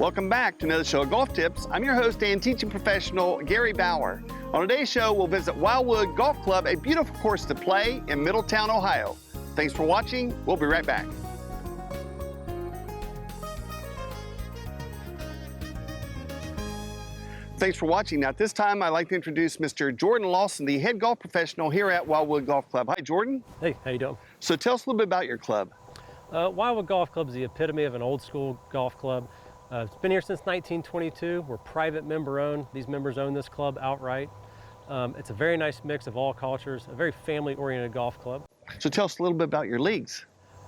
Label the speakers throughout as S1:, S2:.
S1: Welcome back to another show of Golf Tips. I'm your host and teaching professional, Gary Bauer. On today's show, we'll visit Wildwood Golf Club, a beautiful course to play in Middletown, Ohio. Thanks for watching. We'll be right back. Thanks for watching. Now, at this time, I'd like to introduce Mr. Jordan Lawson, the head golf professional here at Wildwood Golf Club. Hi, Jordan.
S2: Hey, how you doing?
S1: So tell us a little bit about your club.
S2: Wildwood Golf Club is the epitome of an old school golf club. It's been here since 1922. We're private member owned. These members own this club outright. It's a very nice mix of all cultures, a very family oriented golf club.
S1: So tell us a little bit about your leagues.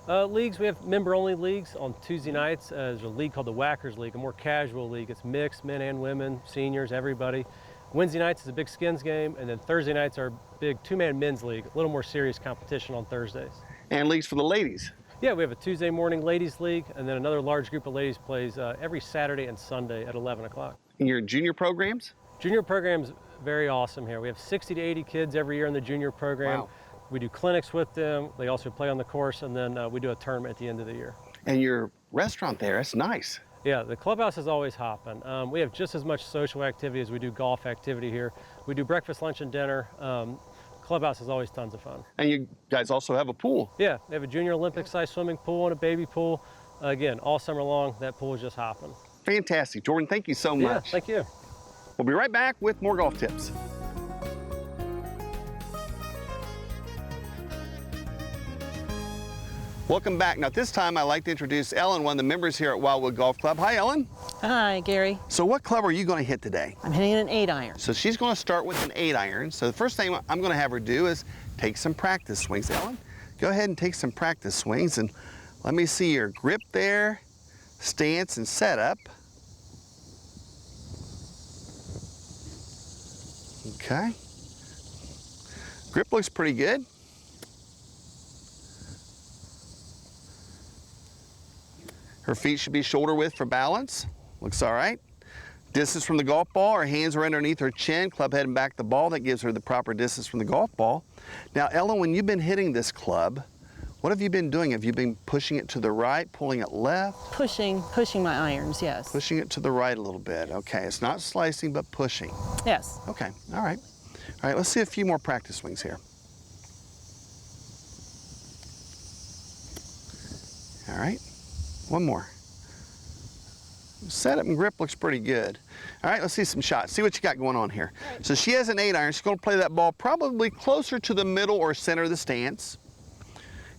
S2: Leagues, we have member only leagues on Tuesday nights. There's a league called the Whackers League, a more casual league. It's mixed, men and women, seniors, everybody. Wednesday nights is a big skins game, and then Thursday nights are a big two-man men's league, a little more serious competition on Thursdays.
S1: And leagues for the ladies.
S2: Yeah, we have a Tuesday morning ladies league, and then another large group of ladies plays every Saturday and Sunday at 11 o'clock.
S1: And your junior programs?
S2: Junior program's very awesome here. We have 60 to 80 kids every year in the junior program.
S1: Wow.
S2: We do clinics with them. They also play on the course, and then we do a tournament at the end of the year.
S1: And your restaurant there, that's nice.
S2: Yeah, the clubhouse is always hopping. We have just as much social activity as we do golf activity here. We do breakfast, lunch, and dinner. Clubhouse is always tons of fun.
S1: And you guys also have a pool.
S2: Yeah, we have a junior Olympic-sized swimming pool and a baby pool. Again, all summer long, that pool is just hopping.
S1: Fantastic. Jordan, thank you so much.
S2: Yeah, thank you.
S1: We'll be right back with more golf tips. Welcome back. Now, at this time, I'd like to introduce Ellen, one of the members here at Wildwood Golf Club. Hi, Ellen.
S3: Hi, Gary.
S1: So what club are you going to hit today?
S3: I'm hitting an 8-iron.
S1: So she's going to start with an 8-iron. So the first thing I'm going to have her do is take some practice swings. Ellen, go ahead and take some practice swings, and let me see your grip there, stance, and setup. Okay. Grip looks pretty good. Her feet should be shoulder width for balance. Looks all right. Distance from the golf ball, her hands are underneath her chin, club head and back the ball. That gives her the proper distance from the golf ball. Now, Ellen, when you've been hitting this club, what have you been doing? Have you been pushing it to the right, pulling it left?
S3: Pushing my irons, yes.
S1: Pushing it to the right a little bit. Okay, it's not slicing, but pushing.
S3: Yes.
S1: Okay, all right. All right, let's see a few more practice swings here. All right. One more. Setup and grip looks pretty good. All right, let's see some shots. See what you got going on here. Right. So she has an 8-iron. She's going to play that ball probably closer to the middle or center of the stance.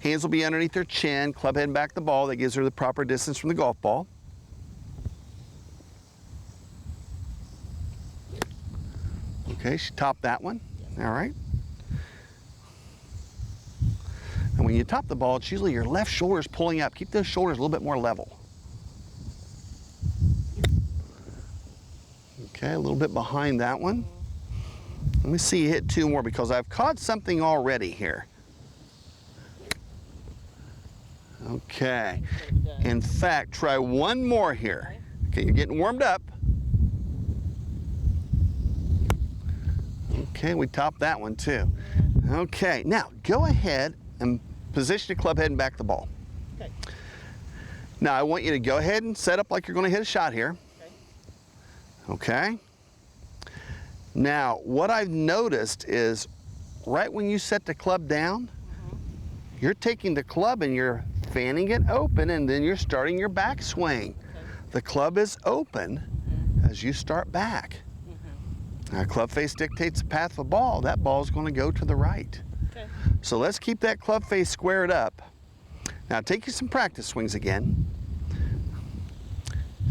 S1: Hands will be underneath her chin. Club head and back the ball. That gives her the proper distance from the golf ball. Okay, she topped that one. All right. And when you top the ball, it's usually your left shoulder is pulling up. Keep those shoulders a little bit more level. Okay, a little bit behind that one. Let me see you hit two more because I've caught something already here. Okay. In fact, try one more here. Okay, you're getting warmed up. Okay, we topped that one too. Okay, now go ahead and position the club head and back the ball. Okay. Now I want you to go ahead and set up like you're going to hit a shot here. Okay. Now what I've noticed is right when you set the club down, you're taking the club and you're fanning it open, and then you're starting your backswing. Okay. The club is open as you start back. Now, club face dictates the path of a ball. That ball is going to go to the right. Okay. So let's keep that club face squared up. Now take you some practice swings again.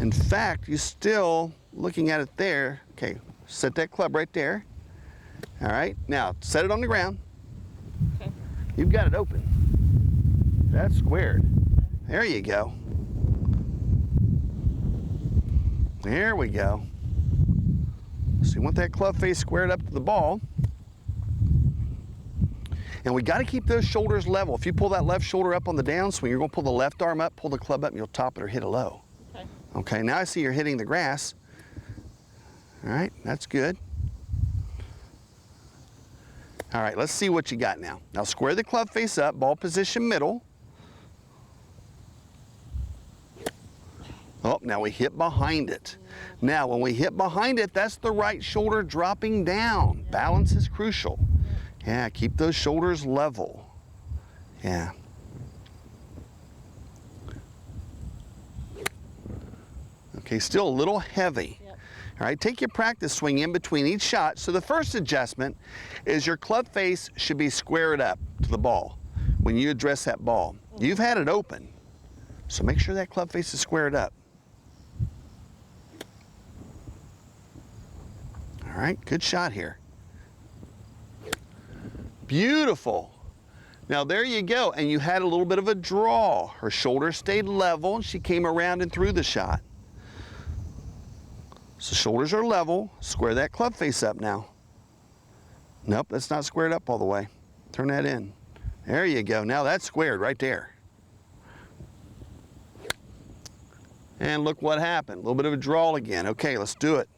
S1: In fact, you're still looking at it there. Okay, set that club right there. All right, now set it on the ground. Okay. You've got it open. That's squared. There you go. There we go. So you want that club face squared up to the ball. And we got to keep those shoulders level. If you pull that left shoulder up on the downswing, you're going to pull the left arm up, pull the club up, and you'll top it or hit it low. Okay. Okay, now I see you're hitting the grass. All right, that's good. All right, let's see what you got now. Now square the club face up, ball position middle. Oh, now we hit behind it. Now, when we hit behind it, that's the right shoulder dropping down. Balance is crucial. Yeah, keep those shoulders level. Yeah. Okay, still a little heavy.
S3: Yep.
S1: All right, take your practice swing in between each shot. So the first adjustment is your club face should be squared up to the ball when you address that ball. You've had it open, so make sure that club face is squared up. All right, good shot here. Beautiful. Now there you go, and you had a little bit of a draw. Her shoulders stayed level, and she came around and threw the shot. So shoulders are level. Square that club face up now. Nope, that's not squared up all the way. Turn that in. There you go. Now that's squared right there. And look what happened. A little bit of a draw again. Okay, let's do it.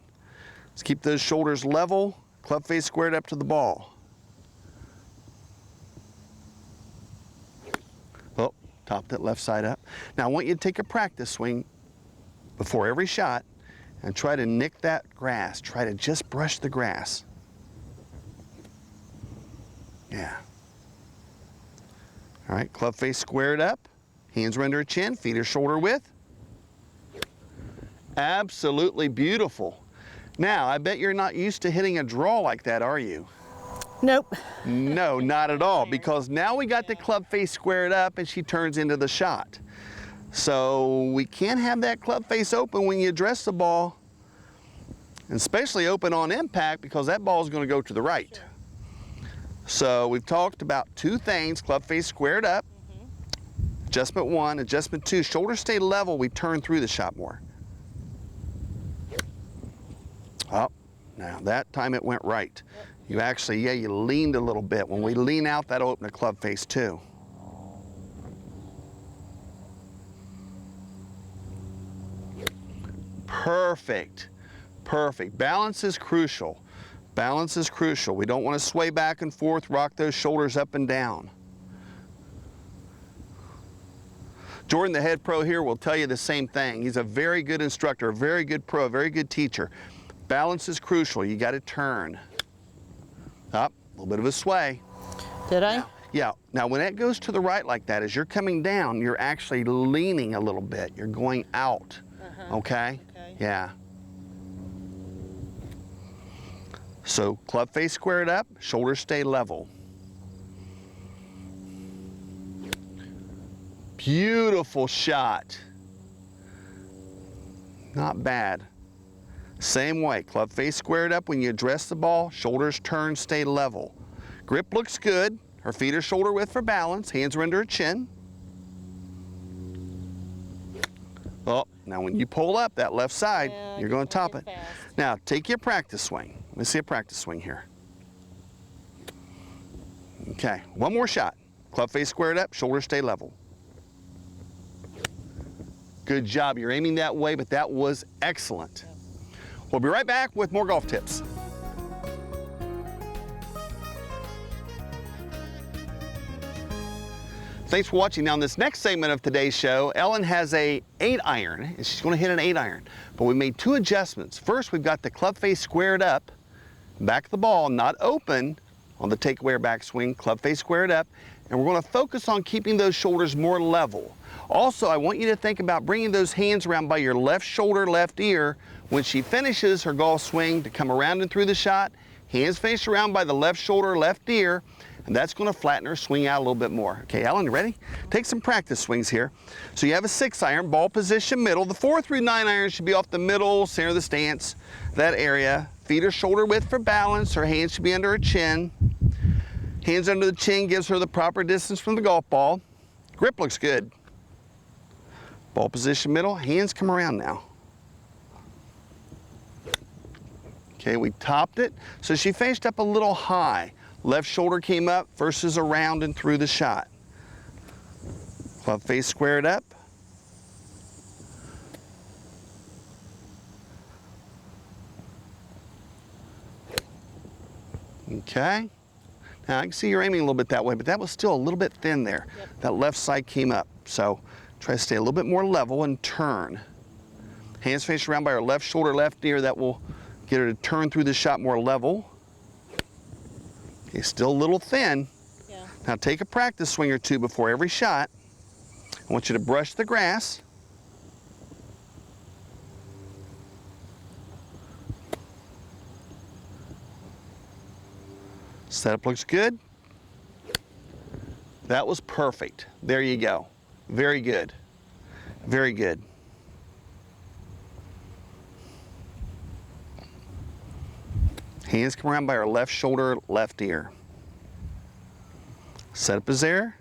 S1: Let's keep those shoulders level. Club face squared up to the ball. Oh, top that left side up. Now I want you to take a practice swing before every shot and try to nick that grass. Try to just brush the grass. Yeah. All right, club face squared up. Hands are under her chin, feet are shoulder width. Absolutely beautiful. Now, I bet you're not used to hitting a draw like that, are you?
S3: Nope.
S1: No, not at all, because now we got the club face squared up and she turns into the shot. So we can't have that club face open when you address the ball, and especially open on impact, because that ball is going to go to the right. So we've talked about two things: club face squared up, adjustment one, adjustment two, shoulders stay level, we turn through the shot more. Oh, now that time it went right. You actually, yeah, you leaned a little bit. When we lean out, that'll open the club face too. Perfect, perfect. Balance is crucial. Balance is crucial. We don't want to sway back and forth, rock those shoulders up and down. Jordan, the head pro here, will tell you the same thing. He's a very good instructor, a very good pro, a very good teacher. Balance is crucial. You got to turn. Up, a little bit of a sway.
S3: Did I?
S1: Yeah. Now, when it goes to the right like that, as you're coming down, you're actually leaning a little bit. You're going out. Okay?
S3: Okay.
S1: Yeah. So club face squared up, shoulders stay level. Beautiful shot. Not bad. Same way, club face squared up when you address the ball, shoulders turn, stay level. Grip looks good. Her feet are shoulder width for balance, hands are under her chin. Oh, now when you pull up that left side,
S3: Yeah,
S1: you're going to top
S3: get
S1: it.
S3: fast.
S1: Now, take your practice swing. Let me see a practice swing here. Okay, one more shot. Club face squared up, shoulders stay level. Good job. You're aiming that way, but that was excellent. We'll be right back with more golf tips. Thanks for watching. Now, in this next segment of today's show, Ellen has a 8-iron, and she's going to hit an 8-iron. But we made two adjustments. First, we've got the club face squared up, back of the ball, not open on the takeaway or backswing, club face squared up, and we're going to focus on keeping those shoulders more level. Also, I want you to think about bringing those hands around by your left shoulder, left ear, when she finishes her golf swing, to come around and through the shot, hands face around by the left shoulder, left ear, and that's going to flatten her swing out a little bit more. Okay, Ellen, you ready? Take some practice swings here. So you have a 6-iron, ball position middle. The 4 through 9 iron should be off the middle, center of the stance, that area. Feet are shoulder width for balance. Her hands should be under her chin. Hands under the chin gives her the proper distance from the golf ball. Grip looks good. Ball position middle, hands come around now. Okay, we topped it. So she faced up a little high. Left shoulder came up versus around and through the shot. Club face squared up. Okay. Now I can see you're aiming a little bit that way, but that was still a little bit thin there.
S3: Yep.
S1: That left side came up. So try to stay a little bit more level and turn. Hands facing around by her left shoulder, left ear. That will get her to turn through the shot more level. Okay, still a little thin.
S3: Yeah.
S1: Now take a practice swing or two before every shot. I want you to brush the grass. Setup looks good. That was perfect. There you go. Very good. Very good. Hands come around by our left shoulder, left ear. Setup is there.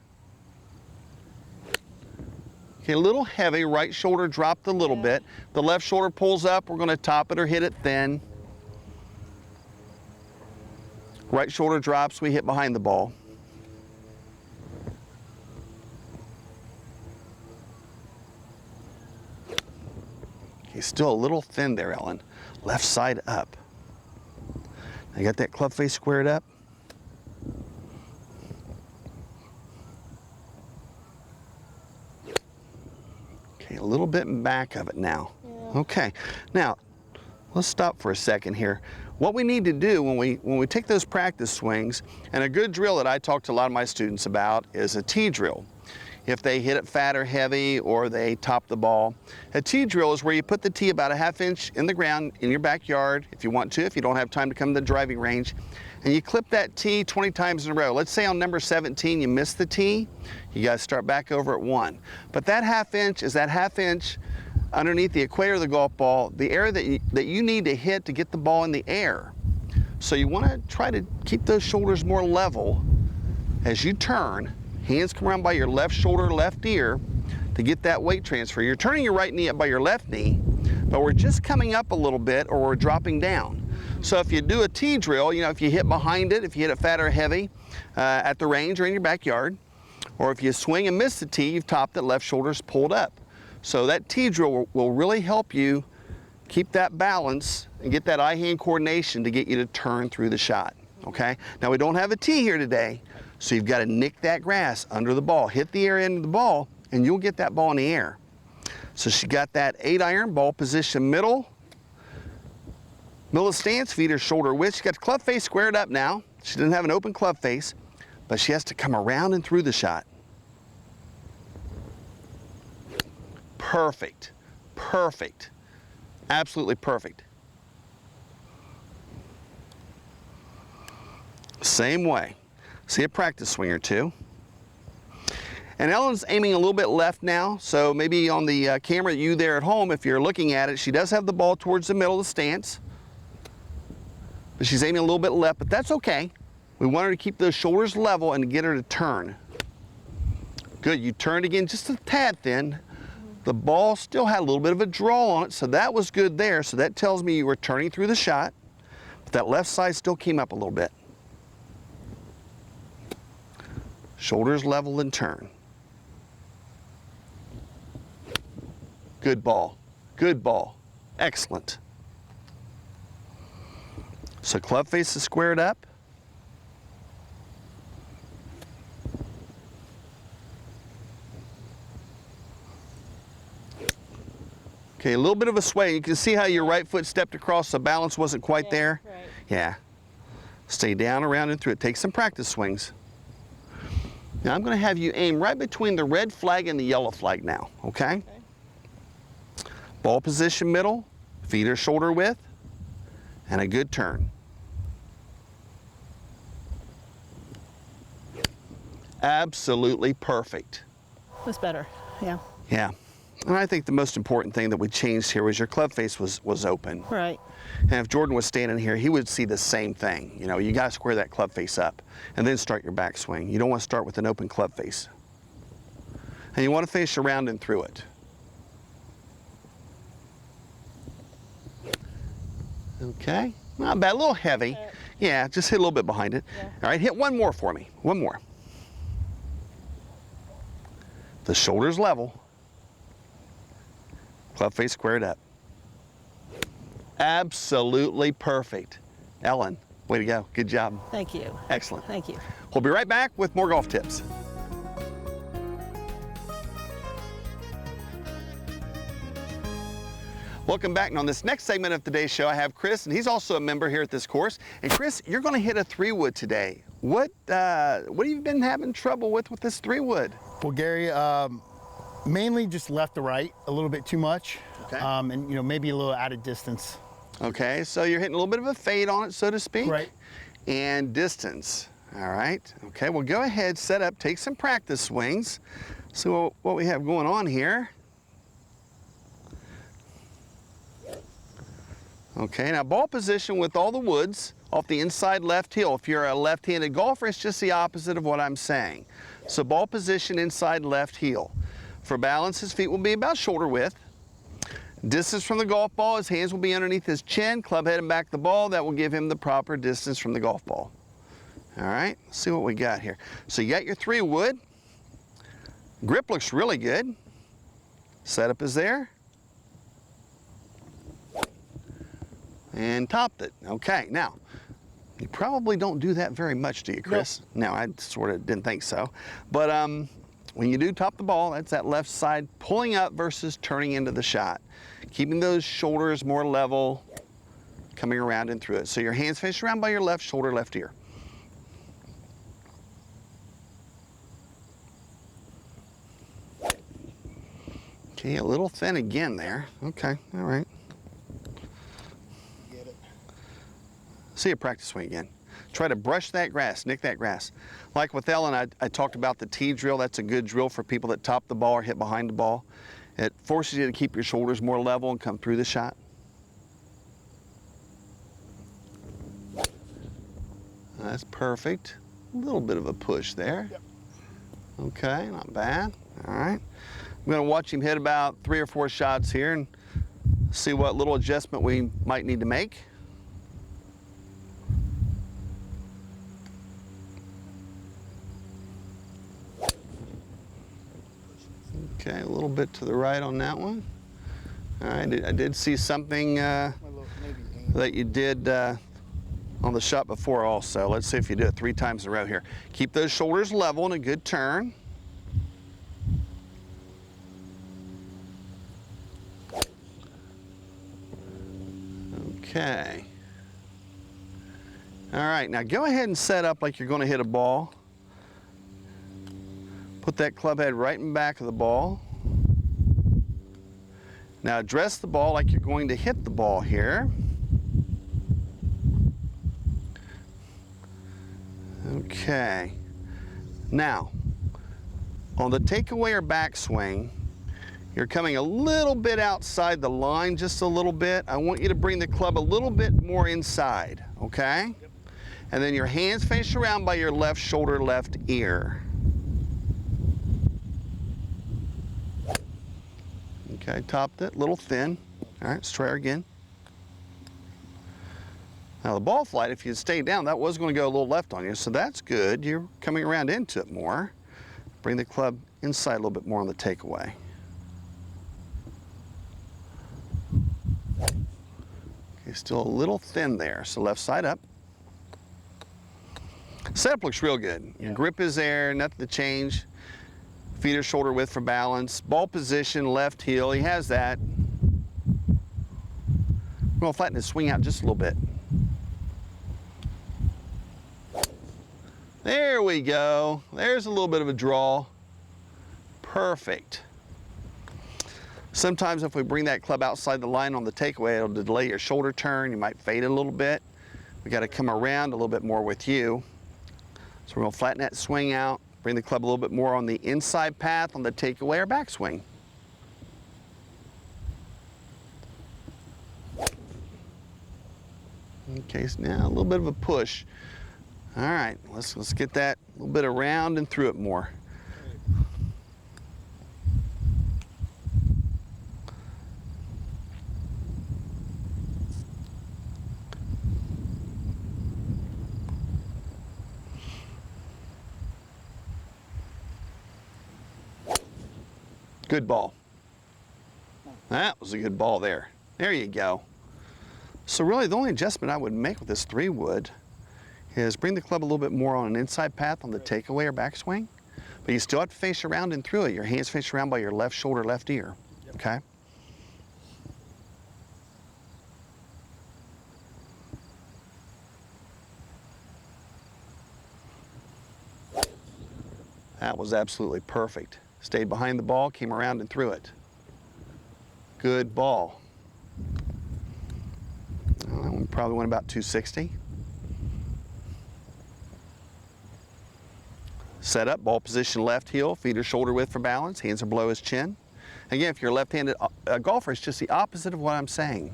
S1: Okay, a little heavy. Right shoulder dropped a little bit. The left shoulder pulls up. We're going to top it or hit it thin. Right shoulder drops. We hit behind the ball. Okay, still a little thin there, Ellen. Left side up. I got that club face squared up. Okay, a little bit in back of it now. Yeah. Okay, now let's stop for a second here. What we need to do when we take those practice swings, and a good drill that I talk to a lot of my students about is a tee drill. If they hit it fat or heavy or they top the ball. A tee drill is where you put the tee about a 1/2 inch in the ground in your backyard if you want to, if you don't have time to come to the driving range, and you clip that tee 20 times in a row. Let's say on number 17 you miss the tee, you gotta start back over at 1. But that 1/2 inch is that 1/2 inch underneath the equator of the golf ball, the area that you need to hit to get the ball in the air. So you wanna try to keep those shoulders more level as you turn. Hands come around by your left shoulder, left ear to get that weight transfer. You're turning your right knee up by your left knee, but we're just coming up a little bit or we're dropping down. So if you do a tee drill, you know, if you hit behind it, if you hit it fat or heavy at the range or in your backyard, or if you swing and miss the tee, you've topped it, left shoulder's pulled up. So that tee drill will really help you keep that balance and get that eye-hand coordination to get you to turn through the shot, okay? Now we don't have a tee here today, so you've got to nick that grass under the ball, hit the air end of the ball, and you'll get that ball in the air. So she got that 8-iron, ball position middle of the stance, feet are shoulder width. She got the club face squared up now. She doesn't have an open club face, but she has to come around and through the shot. Perfect, perfect, absolutely perfect. Same way. See a practice swing or two. And Ellen's aiming a little bit left now, so maybe on the camera, you there at home, if you're looking at it, she does have the ball towards the middle of the stance. But she's aiming a little bit left, but that's okay. We want her to keep those shoulders level and get her to turn. Good, you turned again just a tad thin. The ball still had a little bit of a draw on it, so that was good there. So that tells me you were turning through the shot, but that left side still came up a little bit. Shoulders level and turn. Good ball, good ball, excellent. So club face is squared up. Okay, a little bit of a sway. You can see how your right foot stepped across, the balance wasn't quite there.
S3: Right.
S1: Yeah. Stay down, around, and through it. Take some practice swings. Now I'm going to have you aim right between the red flag and the yellow flag now, okay? Ball position middle, feet are shoulder width, and a good turn. Absolutely perfect.
S3: That's better, yeah.
S1: Yeah. And I think the most important thing that we changed here was your club face was open.
S3: Right.
S1: And if Jordan was standing here, he would see the same thing. You know, you got to square that club face up and then start your backswing. You don't want to start with an open club face. And you want to face around and through it. Okay, not bad, a little heavy. Yeah, just hit a little bit behind it. Yeah. All right, hit one more for me, one more. The shoulders level. Club face squared up. Absolutely perfect. Ellen, way to go, good job.
S3: Thank you.
S1: Excellent.
S3: Thank you.
S1: We'll be right back with more golf tips. Welcome back, and on this next segment of today's show, I have Chris, and he's also a member here at this course. And Chris, you're going to hit a 3-wood today. What have you been having trouble with this 3-wood?
S4: Well, Gary, mainly just left to right a little bit too much,
S1: Okay.
S4: and maybe a little out of distance.
S1: Okay, so you're hitting a little bit of a fade on it, so to speak.
S4: Right.
S1: And distance. All right. Okay, well, go ahead, set up, take some practice swings. See what we have going on here. Okay, now ball position with all the woods off the inside left heel. If you're a left-handed golfer, it's just the opposite of what I'm saying. So ball position inside left heel. For balance, his feet will be about shoulder width. Distance from the golf ball, his hands will be underneath his chin, club head and back the ball. That will give him the proper distance from the golf ball. All right, let's see what we got here. So you got your 3-wood. Grip looks really good. Setup is there. And topped it. Okay, now, you probably don't do that very much, do you, Chris? No, I sort of didn't think so. But when you do top the ball, that's that left side pulling up versus turning into the shot. Keeping those shoulders more level, coming around and through it. So your hands face around by your left shoulder, left ear. Okay, a little thin again there. Okay, all right. See a practice swing again. Try to brush that grass, nick that grass. Like with Ellen, I talked about the T drill. That's a good drill for people that top the ball or hit behind the ball. It forces you to keep your shoulders more level and come through the shot. That's perfect. A little bit of a push there.
S4: Yep.
S1: Okay, not bad. All right. I'm going to watch him hit about 3 or 4 shots here and see what little adjustment we might need to make. Okay, a little bit to the right on that one. All right, I did see something that you did on the shot before also. Let's see if you do it 3 times in a row here. Keep those shoulders level and a good turn. Okay. All right, now go ahead and set up like you're going to hit a ball. Put that club head right in back of the ball. Now address the ball like you're going to hit the ball here. Okay. Now, on the takeaway or backswing, you're coming a little bit outside the line, just a little bit. I want you to bring the club a little bit more inside, okay? Yep. And then your hands face around by your left shoulder, left ear. Okay, topped it, a little thin. All right, let's try her again. Now the ball flight, if you stayed down, that was going to go a little left on you, so that's good. You're coming around into it more. Bring the club inside a little bit more on the takeaway. Okay, still a little thin there, so left side up. Setup looks real good. Your grip is there, nothing to change. Feet are shoulder width for balance. Ball position, left heel, he has that. We're going to flatten his swing out just a little bit. There we go. There's a little bit of a draw. Perfect. Sometimes if we bring that club outside the line on the takeaway, it'll delay your shoulder turn. You might fade it a little bit. We got to come around a little bit more with you. So we're going to flatten that swing out. Bring the club a little bit more on the inside path on the takeaway or backswing. Okay, so now a little bit of a push. All right, let's get that a little bit around and through it more. Good ball. That was a good ball there. There you go. So really the only adjustment I would make with this 3-wood is bring the club a little bit more on an inside path on the takeaway or backswing, but you still have to face around and through it. Your hands face around by your left shoulder, left ear, okay? That was absolutely perfect. Stayed behind the ball, came around and threw it. Good ball. Well, that one probably went about 260. Set up, ball position left heel, feet are shoulder width for balance, hands are below his chin. Again, if you're a left-handed golfer, it's just the opposite of what I'm saying.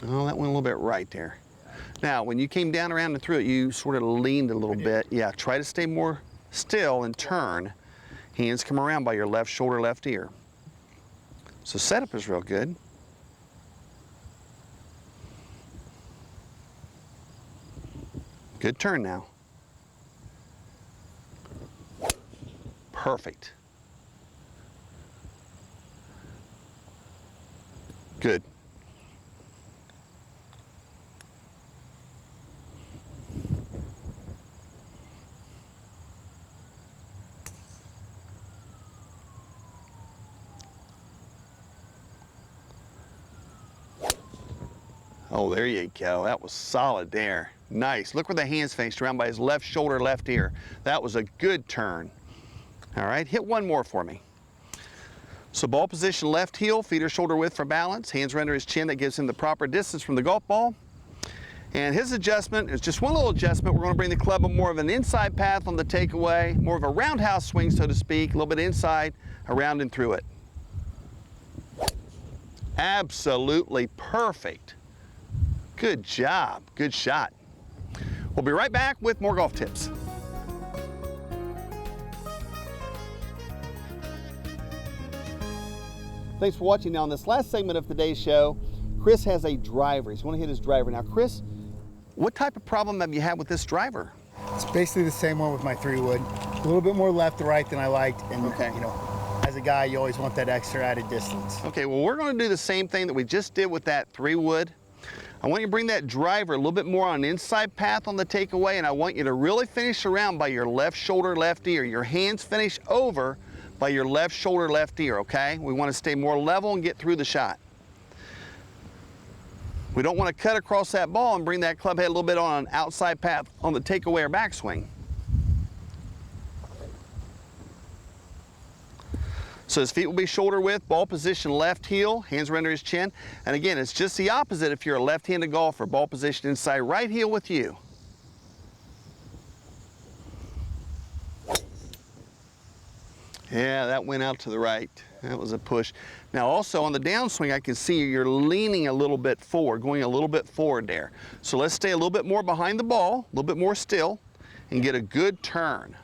S1: Oh, that went a little bit right there. Now, when you came down around and threw it, you sort of leaned a little bit. Yeah, try to stay more still and turn. Hands come around by your left shoulder, left ear. So setup is real good. Good turn now. Perfect. Good. Oh, there you go. That was solid there. Nice. Look where the hands finished, around by his left shoulder, left ear. That was a good turn. All right, hit one more for me. So ball position left heel, feet are shoulder width for balance. Hands are under his chin. That gives him the proper distance from the golf ball. And his adjustment is just one little adjustment. We're going to bring the club more of an inside path on the takeaway, more of a roundhouse swing, so to speak, a little bit inside, around and through it. Absolutely perfect. Good job. Good shot. We'll be right back with more golf tips. Thanks for watching. Now, in this last segment of today's show, Chris has a driver. He's going to hit his driver. Now, Chris, what type of problem have you had with this driver?
S4: It's basically the same one with my 3-wood. A little bit more left to right than I liked, and
S1: Okay.
S4: you know, as a guy, you always want that extra added distance.
S1: Okay, well, we're going to do the same thing that we just did with that 3-wood. I want you to bring that driver a little bit more on an inside path on the takeaway, and I want you to really finish around by your left shoulder, left ear. Your hands finish over by your left shoulder, left ear, okay? We want to stay more level and get through the shot. We don't want to cut across that ball and bring that club head a little bit on an outside path on the takeaway or backswing. So his feet will be shoulder width, ball position left heel, hands are under his chin. And again, it's just the opposite if you're a left-handed golfer. Ball position inside right heel with you. Yeah, that went out to the right. That was a push. Now also on the downswing, I can see you're leaning a little bit forward, going a little bit forward there. So let's stay a little bit more behind the ball, a little bit more still, and get a good turn.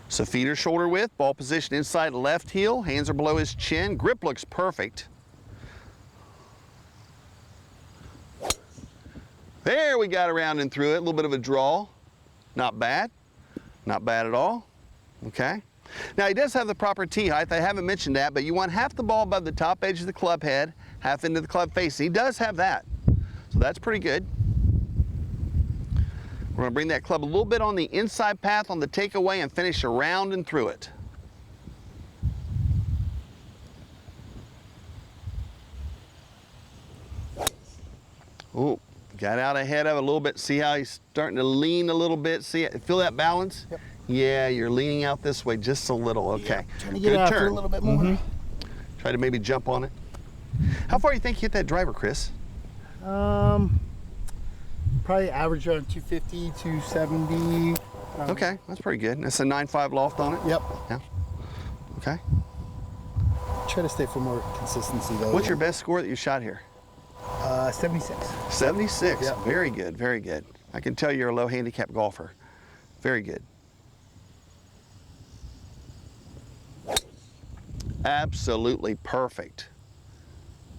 S1: So feet are shoulder width, ball position inside left heel, hands are below his chin, grip looks perfect. There, we got around and through it, a little bit of a draw. Not bad, not bad at all, okay. Now he does have the proper tee height, I haven't mentioned that, but you want half the ball above the top edge of the club head, half into the club face. He does have that, so that's pretty good. We're going to bring that club a little bit on the inside path on the takeaway and finish around and through it. Oh, got out ahead of it a little bit. See how he's starting to lean a little bit? See it? Feel that balance?
S4: Yep.
S1: Yeah, you're leaning out this way just a little. Okay.
S4: Yep. Trying to get after it a little bit more.
S1: Try to maybe jump on it. How far do you think you hit that driver, Chris?
S4: Probably average around 250, 270.
S1: Okay, that's pretty good. That's a 9.5 loft on it?
S4: Yep.
S1: Yeah. Okay.
S4: Try to stay for more consistency though.
S1: What's your best score that you shot here?
S4: 76.
S1: 76.
S4: Yep.
S1: Very good, very good. I can tell you're a low handicap golfer. Very good. Absolutely perfect.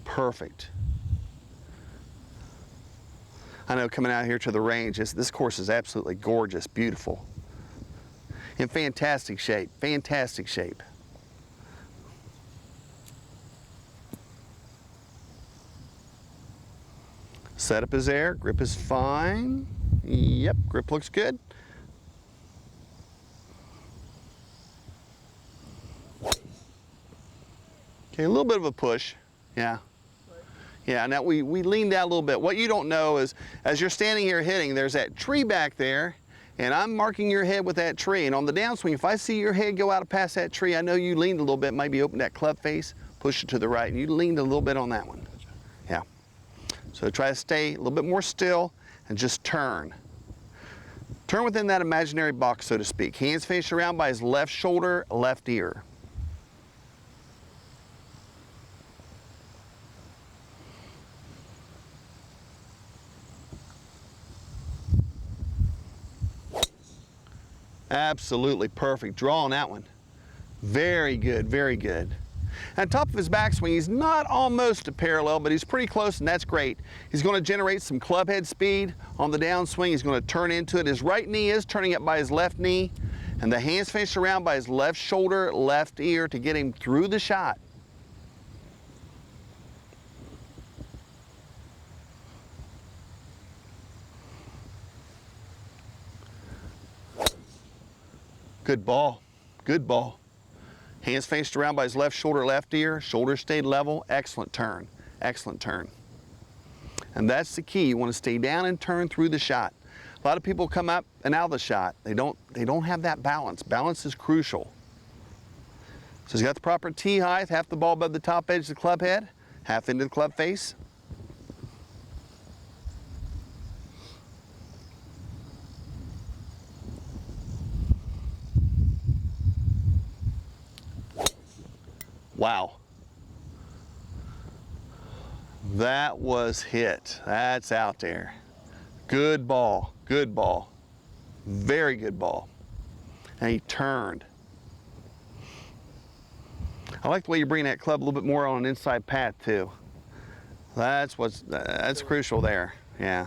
S1: Perfect. I know coming out here to the range, this course is absolutely gorgeous, beautiful. In fantastic shape, fantastic shape. Setup is there, grip is fine. Yep, grip looks good. Okay, a little bit of a push, yeah. Yeah, now we leaned out a little bit. What you don't know is, as you're standing here hitting, there's that tree back there, and I'm marking your head with that tree. And on the downswing, if I see your head go out past that tree, I know you leaned a little bit, maybe open that club face, push it to the right, and you leaned a little bit on that one. Yeah. So try to stay a little bit more still and just turn. Turn within that imaginary box, so to speak. Hands faced around by his left shoulder, left ear. Absolutely perfect. Draw on that one. Very good, very good. On top of his backswing, he's not almost a parallel, but he's pretty close, and that's great. He's going to generate some club head speed on the downswing. He's going to turn into it. His right knee is turning up by his left knee, and the hands faced around by his left shoulder, left ear to get him through the shot. Good ball, good ball. Hands faced around by his left shoulder, left ear, shoulder stayed level, excellent turn, excellent turn. And that's the key, you want to stay down and turn through the shot. A lot of people come up and out of the shot. They don't have that balance. Balance is crucial. So he's got the proper tee height, half the ball above the top edge of the club head, half into the club face. Wow. That was hit. That's out there. Good ball, good ball. Very good ball. And he turned. I like the way you bring that club a little bit more on an inside path too. That's crucial there, yeah.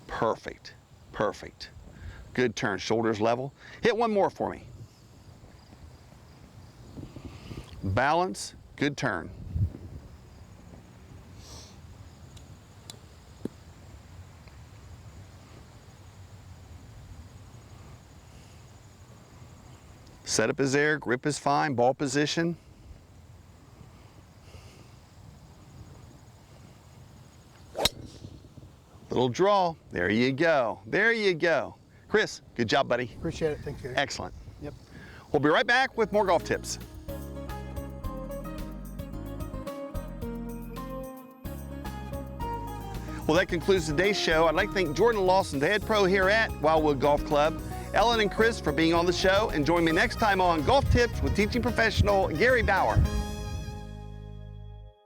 S1: Perfect, perfect. Good turn, shoulders level. Hit one more for me. Balance, good turn. Setup is there, grip is fine, ball position. Little draw, there you go, there you go. Chris, good job, buddy.
S4: Appreciate it, thank you.
S1: Excellent.
S4: Yep.
S1: We'll be right back with more golf tips. Well, that concludes today's show. I'd like to thank Jordan Lawson, the head pro here at Wildwood Golf Club, Ellen and Chris for being on the show, and join me next time on Golf Tips with teaching professional Gary Bauer.